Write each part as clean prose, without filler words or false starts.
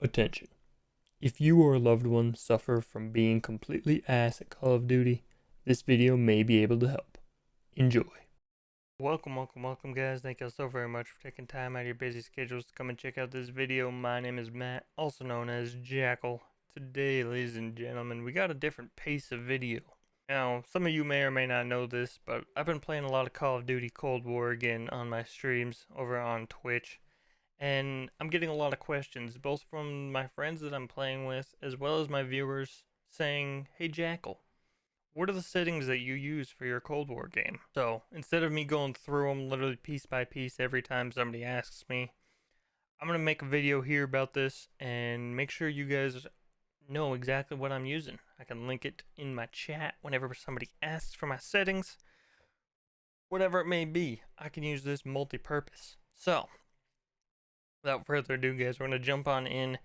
Attention. If you or a loved one suffer from being completely ass at Call of Duty, this video may be able to help. Enjoy. Welcome guys. Thank you all so very much for taking time out of your busy schedules to come and check out this video. My name is Matt, also known as Jackal. Today, ladies and gentlemen, we got a different pace of video. Now, some of you may or may not know this, but I've been playing a lot of Call of Duty Cold War again on my streams over on Twitch. And I'm getting a lot of questions, both from my friends that I'm playing with, as well as my viewers, saying, hey Jackal, what are the settings that you use for your Cold War game? So, instead of me going through them literally piece by piece every time somebody asks me, I'm going to make a video here about this and make sure you guys know exactly what I'm using. I can link it in my chat whenever somebody asks for my settings. Whatever it may be, I can use this multi-purpose. So, without further ado, guys, we're going to jump on in.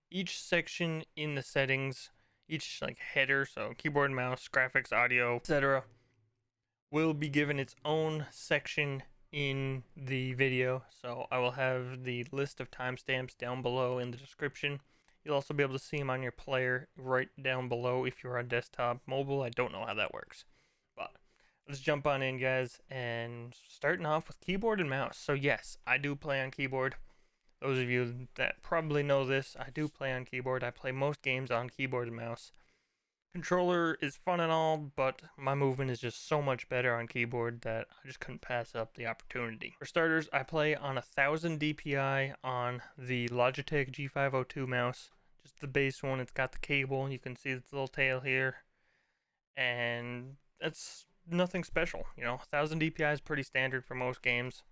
Each section in the settings, each header, so keyboard, mouse, graphics, audio, etc., will be given its own section in the video. So I will have the list of timestamps down below in the description. You'll also be able to see them on your player right down below if you're on desktop. Mobile, I don't know how that works. But let's jump on in, guys, and starting off with keyboard and mouse. So yes, I do play on keyboard. Those of you that probably know this, I do play on keyboard. I play most games on keyboard and mouse. Controller is fun and all, but my movement is just so much better on keyboard that I just couldn't pass up the opportunity. For starters, I play on 1000 DPI on the Logitech G502 mouse. Just the base one. It's got the cable. You can see its little tail here. And that's nothing special. 1000 DPI is pretty standard for most games.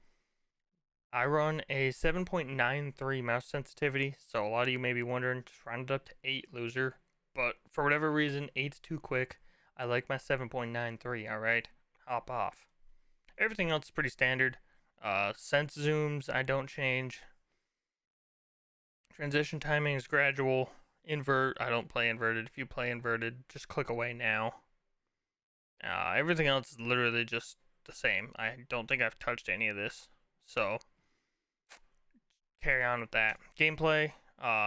I run a 7.93 mouse sensitivity, so a lot of you may be wondering, just round it up to 8, loser. But for whatever reason, 8's too quick. I like my 7.93, alright? Hop off. Everything else is pretty standard. Sense zooms, I don't change. Transition timing is gradual. Invert, I don't play inverted. If you play inverted, just click away now. Everything else is literally just the same. I don't think I've touched any of this, so carry on with that. Gameplay,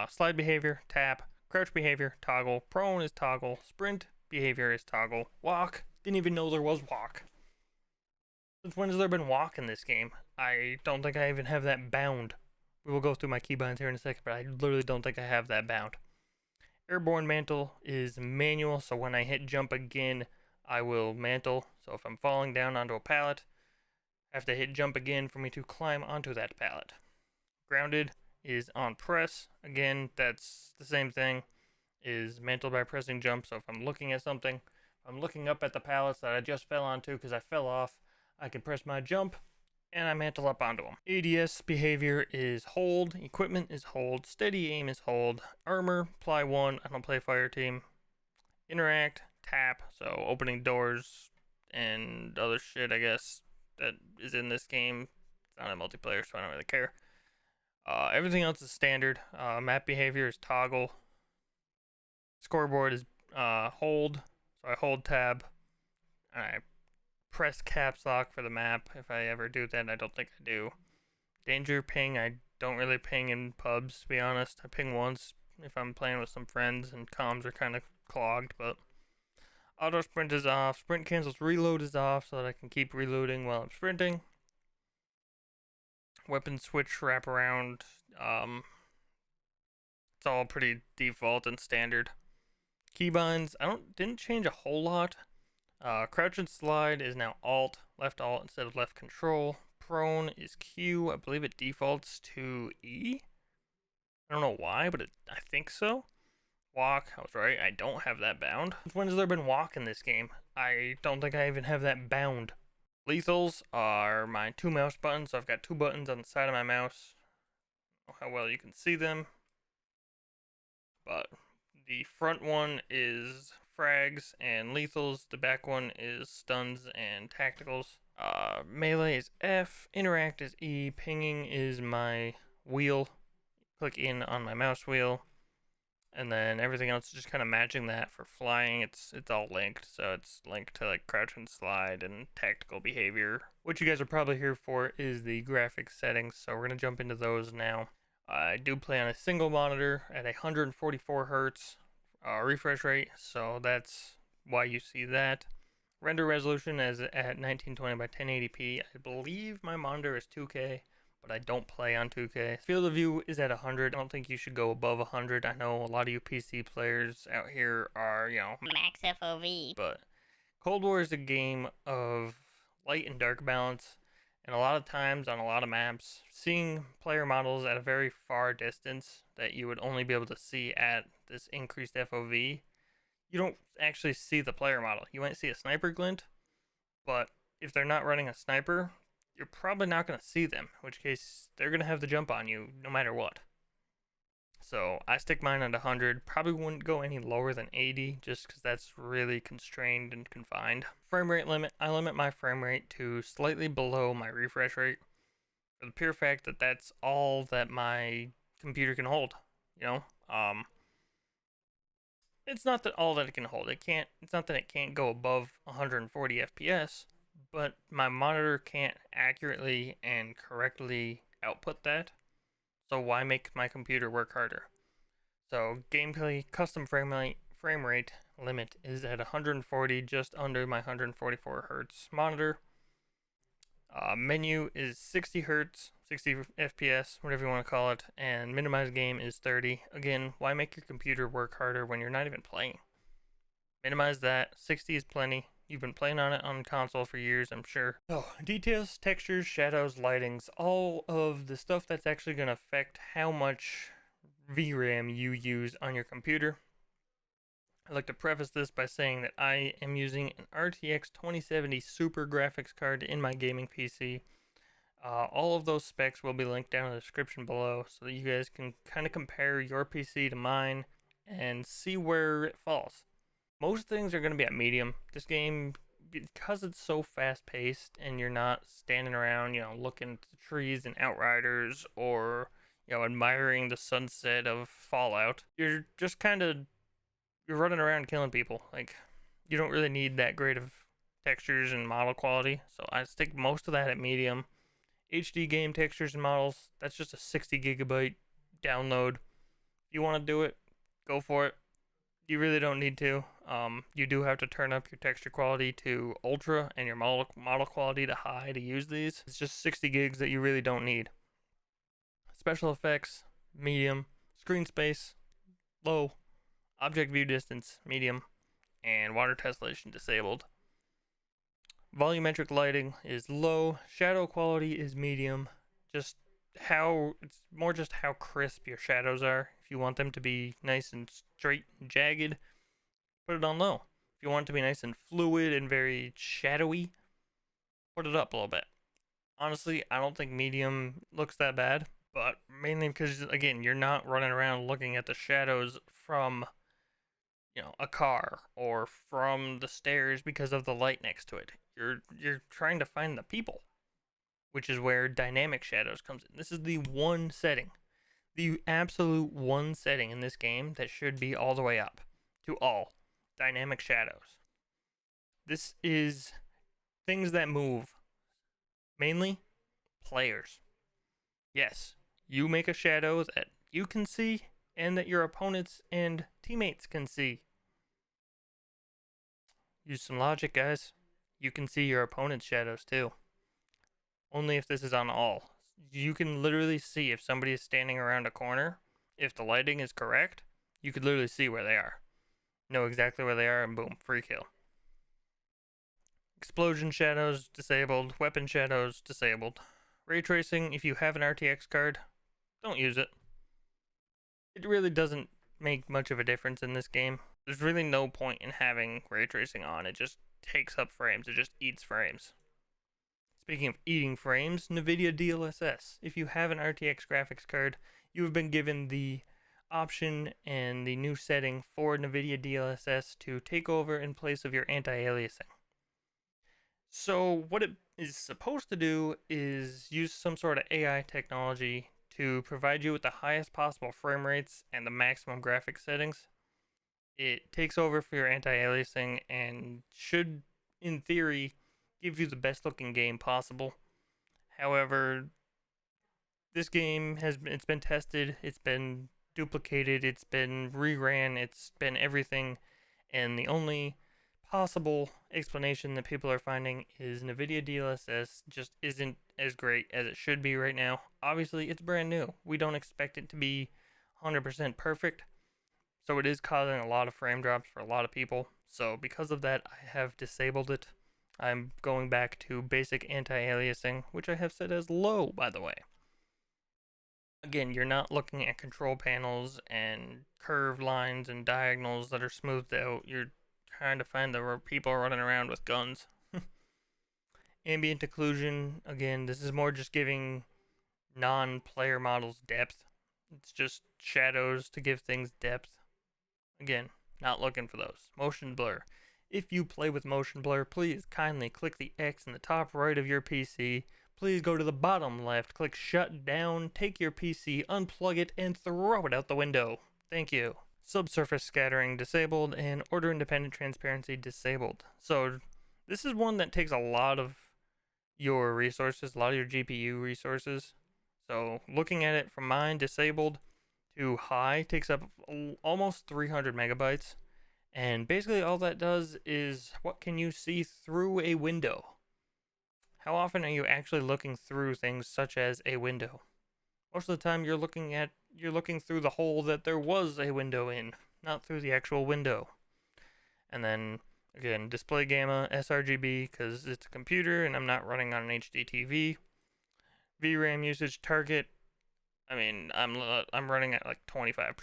slide behavior, tap, crouch behavior, toggle, prone is toggle, sprint behavior is toggle, walk, didn't even know there was walk. Since when has there been walk in this game? I don't think I even have that bound. We will go through my keybinds here in a second, but I literally don't think I have that bound. Airborne mantle is manual, so when I hit jump again, I will mantle. So if I'm falling down onto a pallet, I have to hit jump again for me to climb onto that pallet. Grounded is on press. Again, that's the same thing. Is mantle by pressing jump. So if I'm looking at something, I'm looking up at the pallets that I just fell onto because I fell off, I can press my jump and I mantle up onto them. ADS behavior is hold. Equipment is hold. Steady aim is hold. Armor, apply 1. I don't play fire team. Interact, tap. So opening doors and other shit, I guess, that is in this game. It's not a multiplayer, so I don't really care. Everything else is standard. Map behavior is toggle. Scoreboard is hold. So I hold tab. And I press caps lock for the map. If I ever do that, I don't think I do. Danger ping, I don't really ping in pubs, to be honest. I ping once if I'm playing with some friends and comms are kind of clogged, but auto sprint is off. Sprint cancels reload is off so that I can keep reloading while I'm sprinting. Weapon switch wraparound. It's all pretty default and standard. Keybinds, didn't change a whole lot. Crouch and slide is now alt instead of left control. Prone is Q. I believe it defaults to E. I don't know why, but I think so. Walk, I was right. I don't have that bound. When has there been walk in this game? I don't think I even have that bound. Lethals are my 2 mouse buttons. So I've got 2 buttons on the side of my mouse. I don't know how well you can see them. But the front one is frags and lethals. The back one is stuns and tacticals. Melee is F. Interact is E. Pinging is my wheel. Click in on my mouse wheel. And then everything else is just kind of matching that. For flying, it's all linked. So it's linked to crouch and slide and tactical behavior. What you guys are probably here for is the graphics settings. So we're going to jump into those now. I do play on a single monitor at 144 hertz refresh rate, so that's why you see that. Render resolution is at 1920 by 1080p. I believe my monitor is 2K, but I don't play on 2K. Field of view is at 100. I don't think you should go above 100. I know a lot of you PC players out here are, max FOV. But Cold War is a game of light and dark balance, and a lot of times on a lot of maps, seeing player models at a very far distance that you would only be able to see at this increased FOV, you don't actually see the player model. You might see a sniper glint, but if they're not running a sniper, you're probably not going to see them, in which case they're going to have the jump on you no matter what. So I stick mine at 100. Probably wouldn't go any lower than 80 just because that's really constrained and confined. Frame rate limit. I limit my frame rate to slightly below my refresh rate for the pure fact that that's all that my computer can hold. It's not that all that it can hold. It's not that it can't go above 140 FPS, but my monitor can't accurately and correctly output that. So why make my computer work harder? So gameplay custom frame rate limit is at 140, just under my 144 hertz monitor. Menu is 60 hertz, 60 FPS, whatever you want to call it, and minimize game is 30. Again, why make your computer work harder when you're not even playing? Minimize that. 60 is plenty. You've been playing on it on console for years, I'm sure. Oh, details, textures, shadows, lightings, all of the stuff that's actually going to affect how much VRAM you use on your computer. I'd like to preface this by saying that I am using an RTX 2070 Super graphics card in my gaming PC. All of those specs will be linked down in the description below so that you guys can kind of compare your PC to mine and see where it falls. Most things are going to be at medium. This game, because it's so fast paced and you're not standing around, looking at the trees and Outriders or, admiring the sunset of Fallout, you're just you're running around killing people. Like, you don't really need that great of textures and model quality. So I stick most of that at medium. HD game textures and models, that's just a 60 gigabyte download. If you want to do it, go for it. You really don't need to. You do have to turn up your texture quality to ultra and your model quality to high to use these. It's just 60 gigs that you really don't need. Special effects, medium. Screen space, low. Object view distance, medium. And water tessellation disabled. Volumetric lighting is low. Shadow quality is medium. It's more just how crisp your shadows are. If you want them to be nice and straight and jagged, put it on low. If you want it to be nice and fluid and very shadowy, put it up a little bit. Honestly, I don't think medium looks that bad, but mainly because, again, you're not running around looking at the shadows from, a car or from the stairs because of the light next to it. You're trying to find the people, which is where dynamic shadows comes in. This is the one setting, the absolute one setting in this game that should be all the way up to all dynamic shadows. This is things that move, mainly players. Yes, you make a shadow that you can see and that your opponents and teammates can see. Use some logic, guys. You can see your opponent's shadows too. Only if this is on all. You can literally see if somebody is standing around a corner. If the lighting is correct, you could literally see where they are. Know exactly where they are, and boom, free kill. Explosion shadows disabled. Weapon shadows disabled. Ray tracing, if you have an RTX card, don't use it. It really doesn't make much of a difference in this game. There's really no point in having ray tracing on. It just takes up frames. It just eats frames. Speaking of eating frames, NVIDIA DLSS. If you have an RTX graphics card, you have been given the option and the new setting for NVIDIA DLSS to take over in place of your anti-aliasing. So what it is supposed to do is use some sort of AI technology to provide you with the highest possible frame rates and the maximum graphics settings. It takes over for your anti-aliasing and should, in theory, give you the best looking game possible. However, this game it's been tested, it's been duplicated, it's been reran, it's been everything, and the only possible explanation that people are finding is NVIDIA DLSS just isn't as great as it should be right now. Obviously, it's brand new. We don't expect it to be 100% perfect, so it is causing a lot of frame drops for a lot of people. So because of that, I have disabled it. I'm going back to basic anti-aliasing, which I have set as low, by the way. Again, you're not looking at control panels and curved lines and diagonals that are smoothed out. You're trying to find the people running around with guns. Ambient occlusion, again, this is more just giving non-player models depth. It's just shadows to give things depth. Again, not looking for those. Motion blur. If you play with motion blur, please kindly click the X in the top right of your PC. Please go to the bottom left, click shut down, take your PC, unplug it, and throw it out the window. Thank you. Subsurface scattering disabled and order independent transparency disabled. So this is one that takes a lot of your resources, a lot of your GPU resources. So looking at it from mine disabled to high takes up almost 300 megabytes. And basically all that does is what can you see through a window? How often are you actually looking through things such as a window? Most of the time you're looking through the hole that there was a window in, not through the actual window. And then again, display gamma, sRGB, because it's a computer and I'm not running on an HD TV. VRAM usage target, I mean, I'm running at like 25%.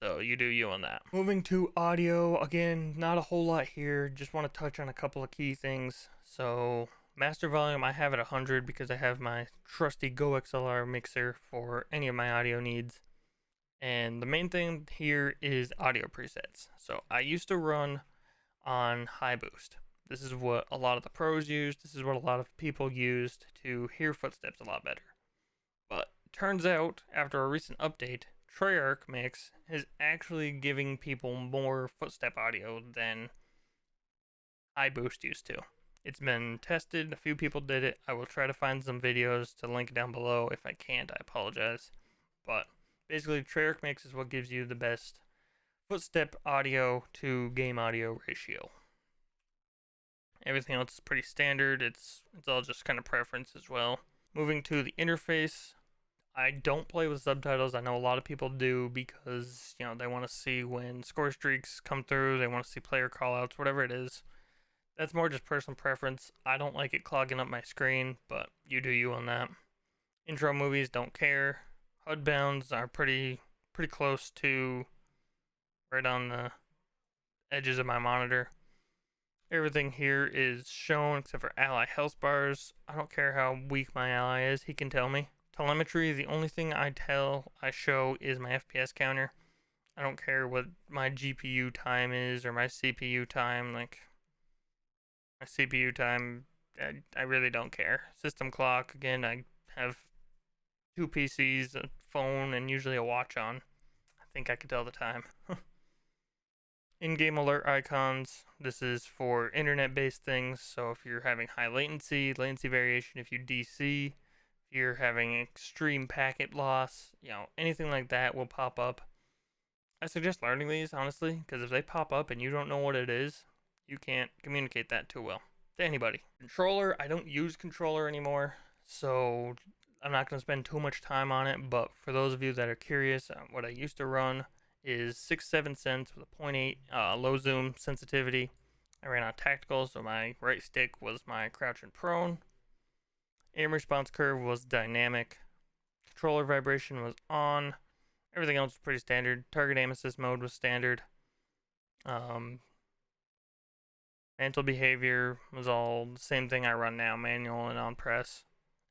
So you do you on that. Moving to audio, again, not a whole lot here. Just want to touch on a couple of key things. So master volume, I have at 100 because I have my trusty Go XLR mixer for any of my audio needs. And the main thing here is audio presets. So I used to run on high boost. This is what a lot of the pros used. This is what a lot of people used to hear footsteps a lot better. But turns out, after a recent update, Treyarch Mix is actually giving people more footstep audio than high boost used to. It's been tested, a few people did it. I will try to find some videos to link down below. If I can't, I apologize. But basically, Treyarch Mix is what gives you the best footstep audio to game audio ratio. Everything else is pretty standard. It's all just kind of preference as well. Moving to the interface, I don't play with subtitles. I know a lot of people do because, you know, they want to see when score streaks come through. They want to see player callouts, whatever it is. That's more just personal preference. I don't like it clogging up my screen, but you do you on that. Intro movies, don't care. HUD bounds are pretty close to right on the edges of my monitor. Everything here is shown except for ally health bars. I don't care how weak my ally is, he can tell me. Telemetry, the only thing I show is my FPS counter. I don't care what my GPU time is or my CPU time. Like, my CPU time, I really don't care. System clock, again, I have 2 PCs, a phone, and usually a watch on. I think I can tell the time. In-game alert icons, this is for internet-based things, so if you're having high latency variation, if you DC, if you're having extreme packet loss, you know, anything like that will pop up. I suggest learning these, honestly, because if they pop up and you don't know what it is, you can't communicate that too well to anybody. Controller, I don't use controller anymore, so I'm not going to spend too much time on it, but for those of you that are curious, what I used to run is 6-7 cents with a 0.8 low zoom sensitivity. I ran on tactical, so my right stick was my crouch and prone. Aim response curve was dynamic. Controller vibration was on. Everything else was pretty standard. Target aim assist mode was standard. Mantle behavior was all the same thing I run now, manual and on press.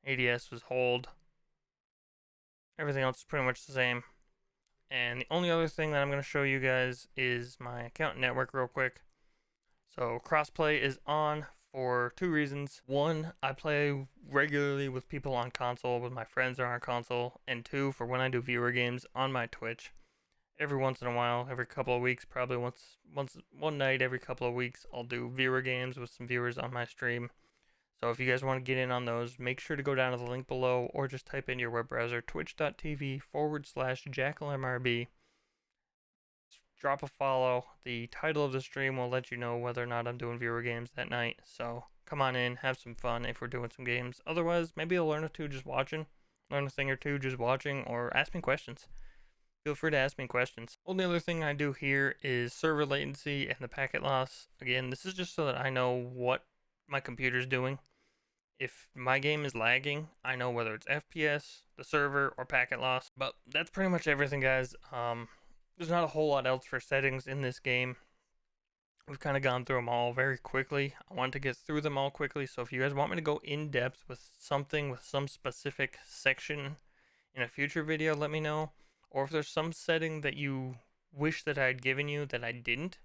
ADS was hold. Everything else is pretty much the same. And the only other thing that I'm going to show you guys is my account network real quick. So crossplay is on for 2 reasons. 1, I play regularly with people on console, with my friends are on console. And 2, for when I do viewer games on my Twitch. Every once in a while, every couple of weeks, probably one night every couple of weeks, I'll do viewer games with some viewers on my stream. So if you guys want to get in on those, make sure to go down to the link below or just type in your web browser twitch.tv/JackalMRB. Drop a follow. The title of the stream will let you know whether or not I'm doing viewer games that night. So come on in, have some fun if we're doing some games. Otherwise, maybe you'll learn a two just watching, learn a thing or two just watching, or ask me questions. Feel free to ask me questions. Only other thing I do here is server latency and the packet loss. Again, this is just so that I know what my computer's doing. If my game is lagging, I know whether it's FPS, the server, or packet loss. But that's pretty much everything, guys. There's not a whole lot else for settings in this game. We've kind of gone through them all very quickly. I want to get through them all quickly, so if you guys want me to go in depth with something, with some specific section in a future video, let me know. Or if there's some setting that you wish that I'd given you that I didn't,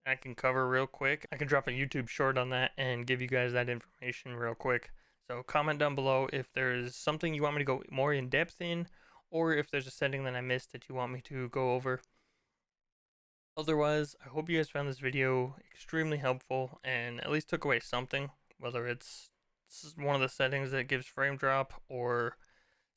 I can cover real quick. I can drop a YouTube short on that and give you guys that information real quick. So comment down below if there's something you want me to go more in depth in, or if there's a setting that I missed that you want me to go over. Otherwise, I hope you guys found this video extremely helpful and at least took away something, whether it's one of the settings that gives frame drop or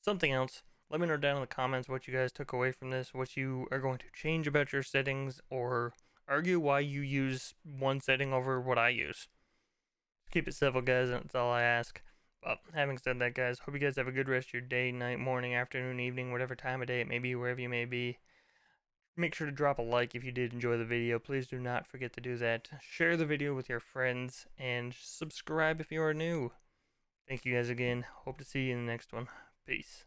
something else. Let me know down in the comments what you guys took away from this, what you are going to change about your settings, or argue why you use one setting over what I use. Keep it civil, guys, and that's all I ask. But having said that, guys, hope you guys have a good rest of your day, night, morning, afternoon, evening, whatever time of day it may be, wherever you may be. Make sure to drop a like if you did enjoy the video. Please do not forget to do that. Share the video with your friends, and subscribe if you are new. Thank you guys again. Hope to see you in the next one. Peace.